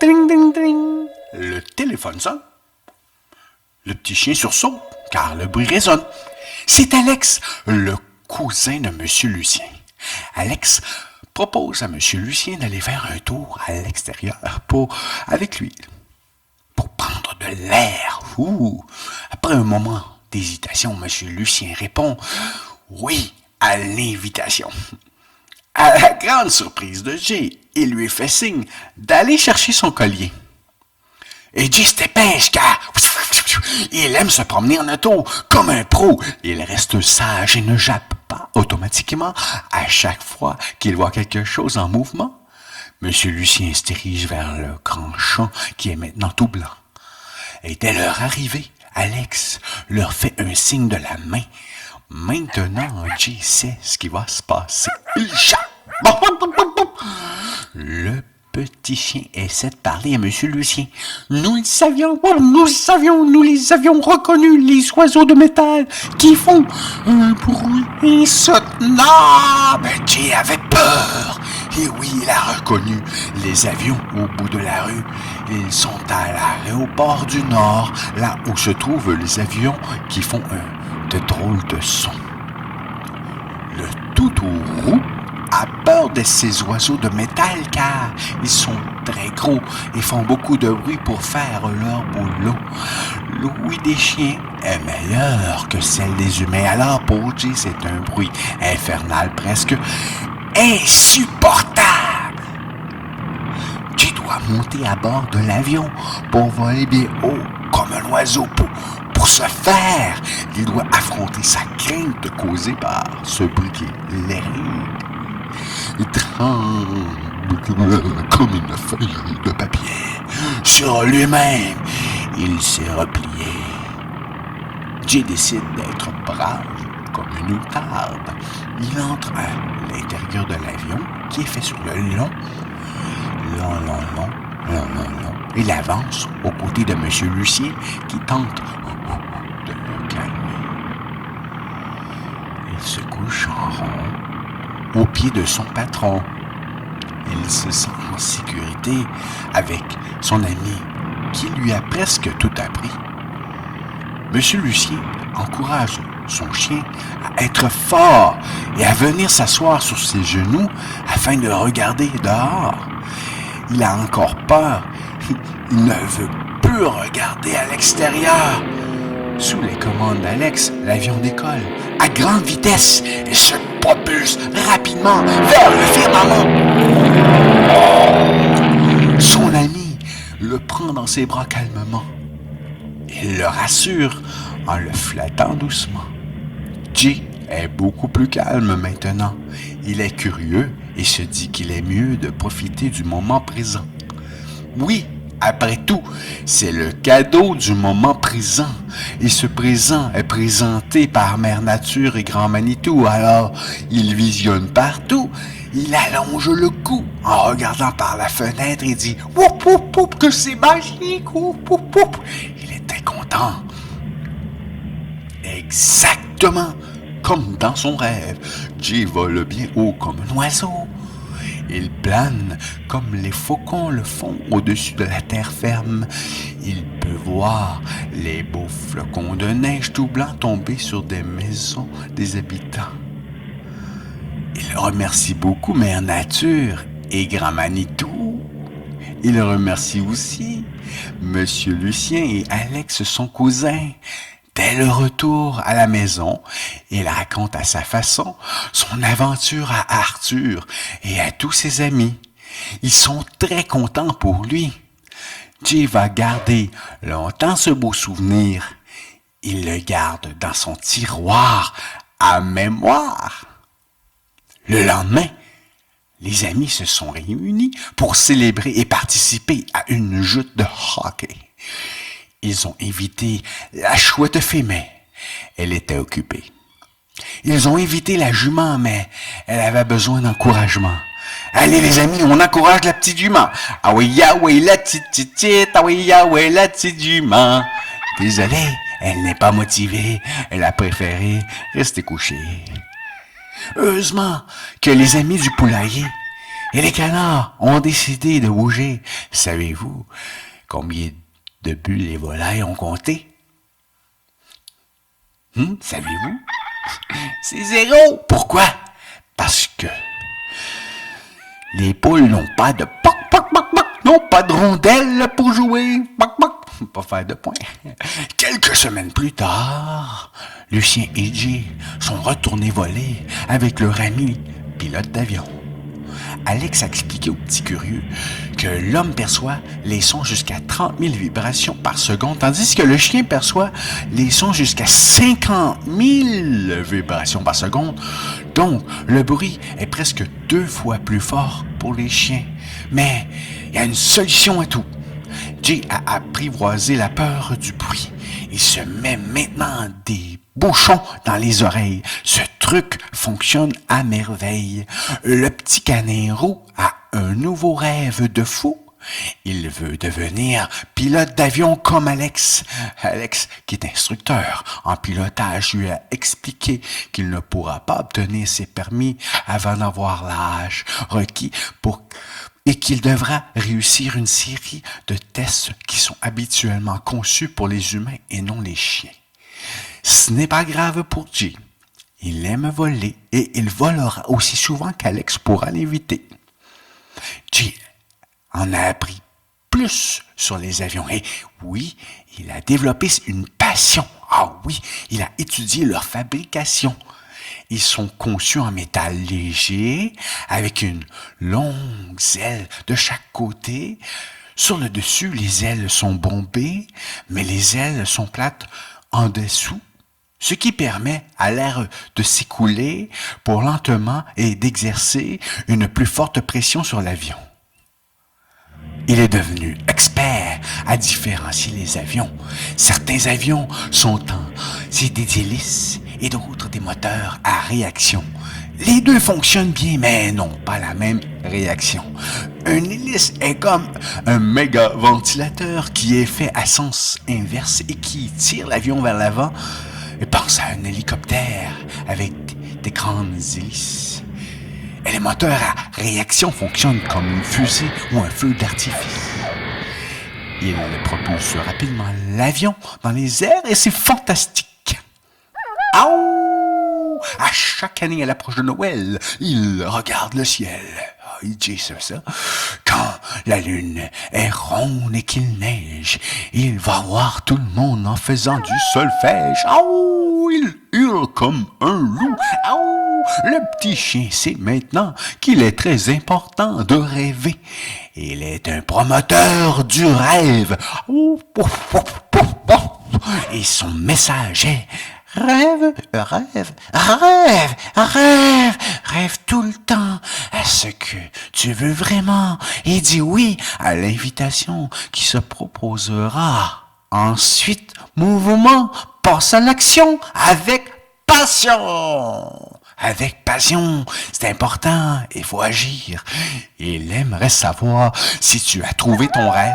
Ding, ding, ding. Le téléphone sonne. Le petit chien sursaute, car le bruit résonne. C'est Alex, le cousin de M. Lucien. Alex propose à M. Lucien d'aller faire un tour à l'extérieur avec lui, pour prendre de l'air. Après un moment d'hésitation, M. Lucien répond oui à l'invitation. À la grande surprise de Jay, il lui fait signe d'aller chercher son collier. Et Jay se dépêche car il aime se promener en auto comme un pro. Il reste sage et ne jappe pas automatiquement à chaque fois qu'il voit quelque chose en mouvement. Monsieur Lucien se dirige vers le grand champ qui est maintenant tout blanc. Et dès leur arrivée, Alex leur fait un signe de la main. Maintenant, Jay sait ce qui va se passer. Il jappe. Le petit chien essaie de parler à M. Lucien. Nous les avions reconnus, les oiseaux de métal qui font un bruit insoutenable. Jay avait peur. Et oui, il a reconnu les avions au bout de la rue. Ils sont à l'aéroport du Nord, là où se trouvent les avions qui font de drôles de sons. Le toutou roux a peur de ces oiseaux de métal car ils sont très gros et font beaucoup de bruit pour faire leur boulot. L'ouïe des chiens est meilleure que celle des humains. Alors pour Jay, c'est un bruit infernal, presque insupportable. Jay doit monter à bord de l'avion pour voler bien haut comme un oiseau. Pour ce faire, il doit affronter sa crainte causée par ce bruit qui l'irrite. Il tremble comme une feuille de papier. Sur lui-même, il s'est replié. Jay décide d'être brave comme une outarde. Il entre à l'intérieur de l'avion qui est fait sur le long. Il avance aux côtés de M. Lucien qui tente de le calmer. Il se couche en rond au pied de son patron. Il se sent en sécurité avec son ami qui lui a presque tout appris. M. Lucien encourage son chien à être fort et à venir s'asseoir sur ses genoux afin de regarder dehors. Il a encore peur. Il ne veut plus regarder à l'extérieur. Sous les commandes d'Alex, l'avion décolle à grande vitesse et se propulse rapidement vers le firmament. Son ami le prend dans ses bras calmement. Il le rassure en le flattant doucement. Jay est beaucoup plus calme maintenant. Il est curieux et se dit qu'il est mieux de profiter du moment présent. Oui, après tout, c'est le cadeau du moment présent. Et ce présent est présenté par Mère Nature et Grand Manitou. Alors, il visionne partout. Il allonge le cou en regardant par la fenêtre et dit « Woup, woup, woup, que c'est magique! Woup, woup, woup. » Il était content. Exactement comme dans son rêve. Jay vole bien haut comme un oiseau. Il plane comme les faucons le font au-dessus de la terre ferme. Il peut voir les beaux flocons de neige tout blancs tomber sur des maisons des habitants. Il remercie beaucoup Mère Nature et Grand Manitou. Il remercie aussi Monsieur Lucien et Alex, son cousin. Dès le retour à la maison, il raconte à sa façon son aventure à Arthur et à tous ses amis. Ils sont très contents pour lui. Jay va garder longtemps ce beau souvenir. Il le garde dans son tiroir à mémoire. Le lendemain, les amis se sont réunis pour célébrer et participer à une joute de hockey. Ils ont invité la chouette fée, mais elle était occupée. Ils ont invité la jument, mais elle avait besoin d'encouragement. Allez les amis, on encourage la petite jument. Ah oui, la petite titite, ah oui, la petite jument. Désolé, elle n'est pas motivée. Elle a préféré rester couchée. Heureusement que les amis du poulailler et les canards ont décidé de bouger. Savez-vous combien de bulles les volailles ont compté? Savez-vous? C'est 0. Pourquoi? Parce que les poules n'ont pas de poc, poc, poc, poc, n'ont pas de rondelles pour jouer. Poc, poc. Pas faire de points. Quelques semaines plus tard, Lucien et Jay sont retournés voler avec leur ami pilote d'avion. Alex a expliqué aux petits curieux que l'homme perçoit les sons jusqu'à 30 000 vibrations par seconde, tandis que le chien perçoit les sons jusqu'à 50 000 vibrations par seconde. Donc, le bruit est presque 2 fois plus fort pour les chiens. Mais il y a une solution à tout. Jay a apprivoisé la peur du bruit. Il se met maintenant des bouchons dans les oreilles. Ce truc fonctionne à merveille. Le petit canin roux a un nouveau rêve de fou. Il veut devenir pilote d'avion comme Alex. Alex, qui est instructeur en pilotage, lui a expliqué qu'il ne pourra pas obtenir ses permis avant d'avoir l'âge requis et qu'il devra réussir une série de tests qui sont habituellement conçus pour les humains et non les chiens. Ce n'est pas grave pour Jay. Il aime voler et il volera aussi souvent qu'Alex pourra l'éviter. Jay en a appris plus sur les avions. Et oui, il a développé une passion. Ah oui, il a étudié leur fabrication. Ils sont conçus en métal léger, avec une longue aile de chaque côté. Sur le dessus, les ailes sont bombées, mais les ailes sont plates en dessous, ce qui permet à l'air de s'écouler pour lentement et d'exercer une plus forte pression sur l'avion. Il est devenu expert à différencier les avions. Certains avions c'est des hélices et d'autres des moteurs à réaction. Les deux fonctionnent bien, mais n'ont pas la même réaction. Une hélice est comme un méga ventilateur qui est fait à sens inverse et qui tire l'avion vers l'avant. Et pense à un hélicoptère avec des grandes hélices. Et les moteurs à réaction fonctionnent comme une fusée ou un feu d'artifice. Il propulse rapidement l'avion dans les airs et c'est fantastique. Aouh! À chaque année à l'approche de Noël, il regarde le ciel. Il dit ça. Quand la lune est ronde et qu'il neige, il va voir tout le monde en faisant du solfège. Aouh! Il hurle comme un loup. Aouh! Le petit chien sait maintenant qu'il est très important de rêver. Il est un promoteur du rêve. Et son message est: rêve, rêve, rêve, rêve, rêve tout le temps à ce que tu veux vraiment et dis oui à l'invitation qui se proposera. Ensuite, mouvement, passe à l'action avec passion. Avec passion, c'est important, il faut agir. Il aimerait savoir si tu as trouvé ton rêve.